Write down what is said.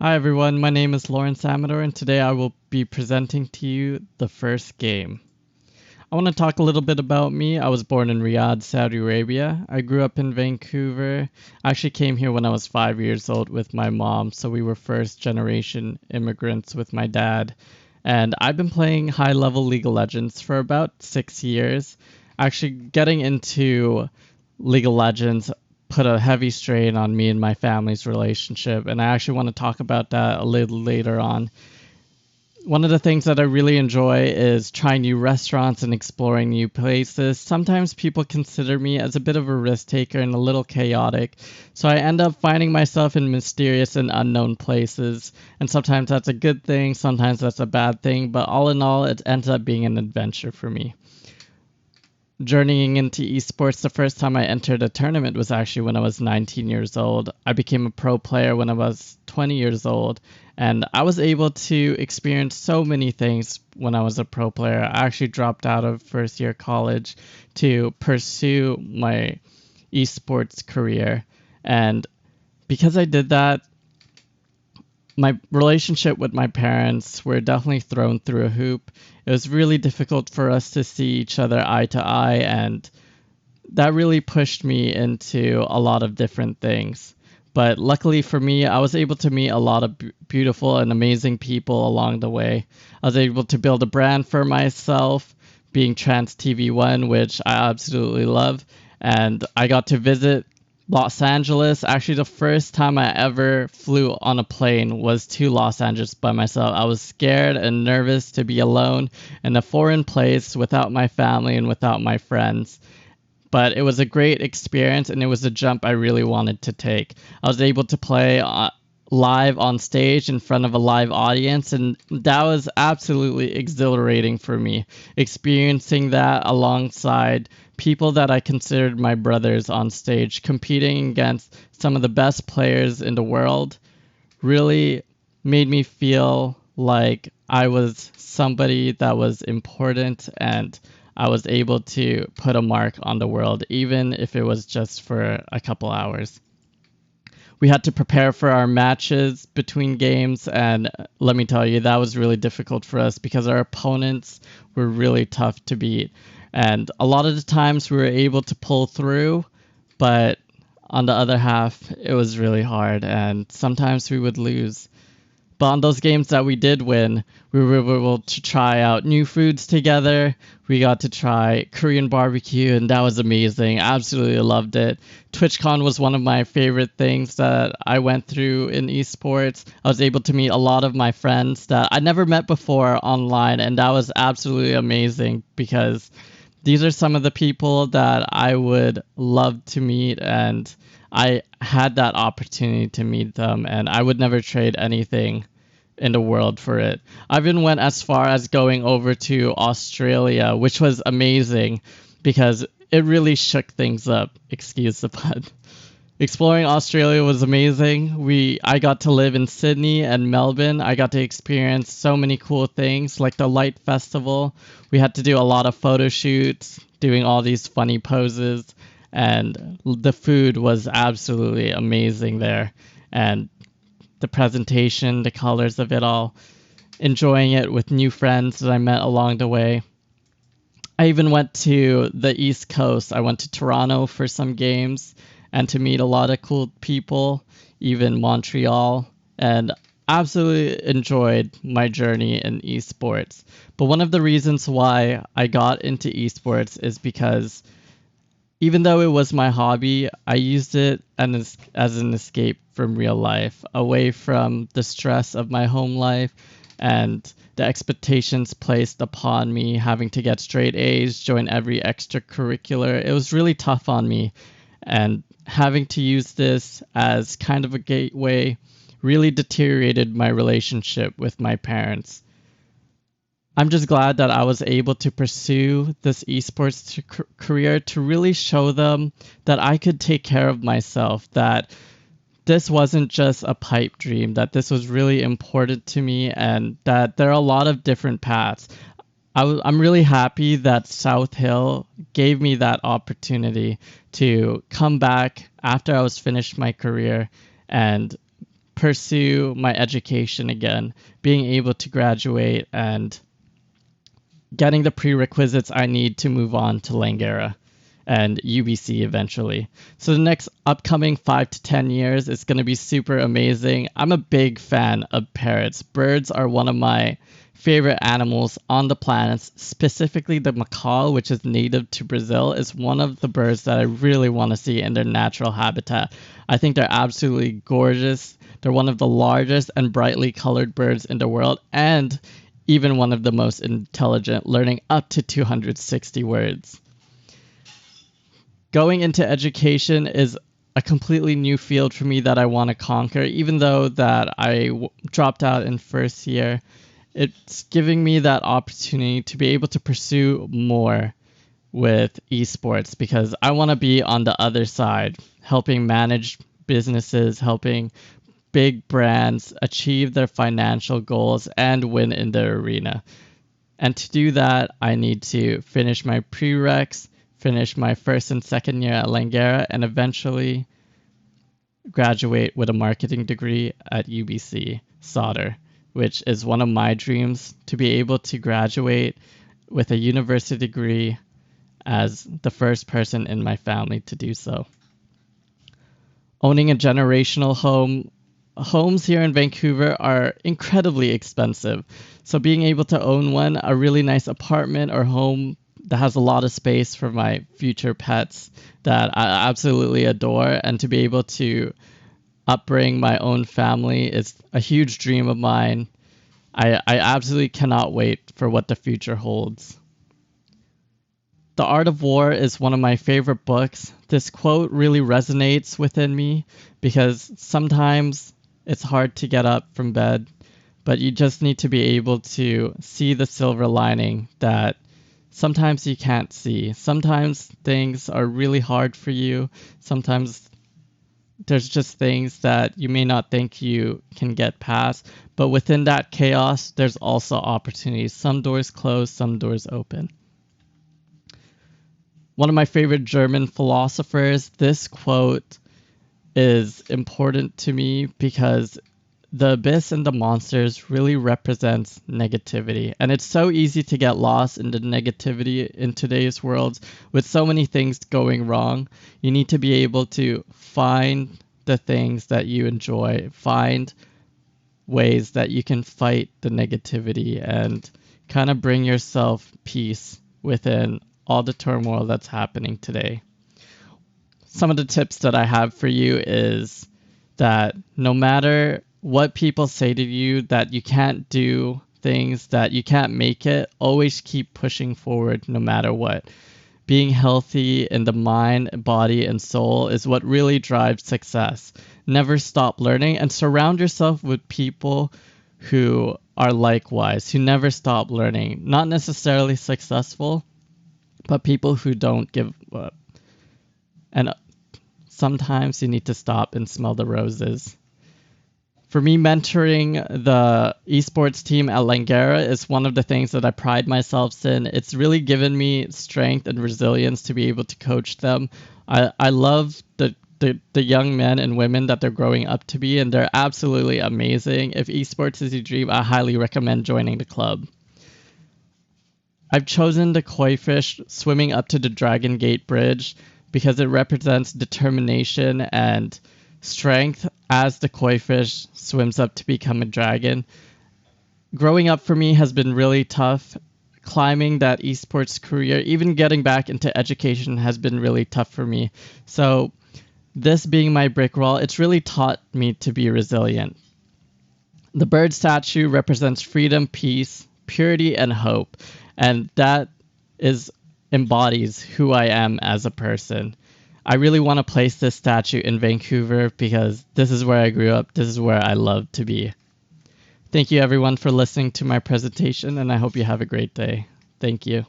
Hi everyone, my name is Lawrence Amador and today I will be presenting to you the first game. I want to talk a little bit about me. I was born in Riyadh, Saudi Arabia. I grew up in Vancouver. I actually came here when I was 5 years old with my mom, so we were first generation immigrants with my dad. And I've been playing high level League of Legends for about 6 years. Actually, getting into League of Legends put a heavy strain on me and my family's relationship, and I actually want to talk about that a little later on. One of the things that I really enjoy is trying new restaurants and exploring new places. Sometimes people consider me as a bit of a risk taker and a little chaotic, so I end up finding myself in mysterious and unknown places. And sometimes that's a good thing, sometimes that's a bad thing, but all in all, it ends up being an adventure for me. Journeying into esports, the first time I entered a tournament was actually when I was 19 years old. I became a pro player when I was 20 years old, and I was able to experience so many things when I was a pro player. I actually dropped out of first year college to pursue my esports career, and because I did that, my relationship with my parents were definitely thrown through a hoop. It was really difficult for us to see each other eye to eye, and that really pushed me into a lot of different things. But luckily for me, I was able to meet a lot of beautiful and amazing people along the way. I was able to build a brand for myself, being Trans TV One, which I absolutely love. And I got to visit Los Angeles. Actually, the first time I ever flew on a plane was to Los Angeles by myself. I was scared and nervous to be alone in a foreign place without my family and without my friends, but it was a great experience and it was a jump I really wanted to take. I was able to play live on stage in front of a live audience, and that was absolutely exhilarating for me. Experiencing that alongside people that I considered my brothers on stage, competing against some of the best players in the world, really made me feel like I was somebody that was important and I was able to put a mark on the world, even if it was just for a couple hours. We had to prepare for our matches between games, and let me tell you, that was really difficult for us because our opponents were really tough to beat. And a lot of the times we were able to pull through, but on the other half, it was really hard, and sometimes we would lose. But on those games that we did win, we were able to try out new foods together. We got to try Korean barbecue, and that was amazing. Absolutely loved it. TwitchCon was one of my favorite things that I went through in esports. I was able to meet a lot of my friends that I never met before online, and that was absolutely amazing because these are some of the people that I would love to meet, and I had that opportunity to meet them, and I would never trade anything in the world for it. I even went as far as going over to Australia, which was amazing because it really shook things up. Excuse the pun. Exploring Australia was amazing. I got to live in Sydney and Melbourne. I got to experience so many cool things like the Light Festival. We had to do a lot of photo shoots, doing all these funny poses, and the food was absolutely amazing there. And the presentation, the colors of it all, enjoying it with new friends that I met along the way. I even went to the East Coast. I went to Toronto for some games and to meet a lot of cool people, even Montreal, and absolutely enjoyed my journey in esports. But one of the reasons why I got into esports is because even though it was my hobby, I used it as an escape from real life, away from the stress of my home life and the expectations placed upon me, having to get straight A's, join every extracurricular. It was really tough on me, and having to use this as kind of a gateway really deteriorated my relationship with my parents. I'm just glad that I was able to pursue this esports career to really show them that I could take care of myself, that this wasn't just a pipe dream, that this was really important to me, and that there are a lot of different paths. I'm really happy that South Hill gave me that opportunity to come back after I was finished my career and pursue my education again, being able to graduate and getting the prerequisites I need to move on to Langara and UBC eventually. So the next upcoming 5 to 10 years is going to be super amazing. I'm a big fan of parrots. Birds are one of my favorite animals on the planet. Specifically the macaw, which is native to Brazil, is one of the birds that I really want to see in their natural habitat. I think they're absolutely gorgeous. They're one of the largest and brightly colored birds in the world, and even one of the most intelligent, learning up to 260 words. Going into education is a completely new field for me that I want to conquer. Even though that dropped out in first year, it's giving me that opportunity to be able to pursue more with esports, because I want to be on the other side, helping manage businesses, helping big brands achieve their financial goals and win in their arena. And to do that, I need to finish my prereqs, finish my first and second year at Langara, and eventually graduate with a marketing degree at UBC Sauder, which is one of my dreams, to be able to graduate with a university degree as the first person in my family to do so. Owning a generational home. Homes here in Vancouver are incredibly expensive. So being able to own one, a really nice apartment or home that has a lot of space for my future pets that I absolutely adore, and to be able to upbring my own family is a huge dream of mine. I absolutely cannot wait for what the future holds. The Art of War is one of my favorite books. This quote really resonates within me because sometimes it's hard to get up from bed, but you just need to be able to see the silver lining that sometimes you can't see. Sometimes things are really hard for you. Sometimes there's just things that you may not think you can get past, but within that chaos, there's also opportunities. Some doors close, some doors open. One of my favorite German philosophers, this quote is important to me because the abyss and the monsters really represents negativity, and it's so easy to get lost in the negativity in today's world with so many things going wrong. You need to be able to find the things that you enjoy, find ways that you can fight the negativity and kind of bring yourself peace within all the turmoil that's happening today. Some of the tips that I have for you is that no matter what people say to you, that you can't do things, that you can't make it, always keep pushing forward no matter what. Being healthy in the mind, body, and soul is what really drives success. Never stop learning, and surround yourself with people who are likewise, who never stop learning. Not necessarily successful, but people who don't give up. And sometimes you need to stop and smell the roses. For me, mentoring the esports team at Langara is one of the things that I pride myself in. It's really given me strength and resilience to be able to coach them. I love the young men and women that they're growing up to be, and they're absolutely amazing. If esports is your dream, I highly recommend joining the club. I've chosen the koi fish swimming up to the Dragon Gate Bridge because it represents determination and strength as the koi fish swims up to become a dragon. Growing up for me has been really tough. Climbing that esports career, even getting back into education has been really tough for me. So this being my brick wall, it's really taught me to be resilient. The bird statue represents freedom, peace, purity, and hope. And that embodies who I am as a person. I really want to place this statue in Vancouver because this is where I grew up. This is where I love to be. Thank you everyone for listening to my presentation, and I hope you have a great day. Thank you.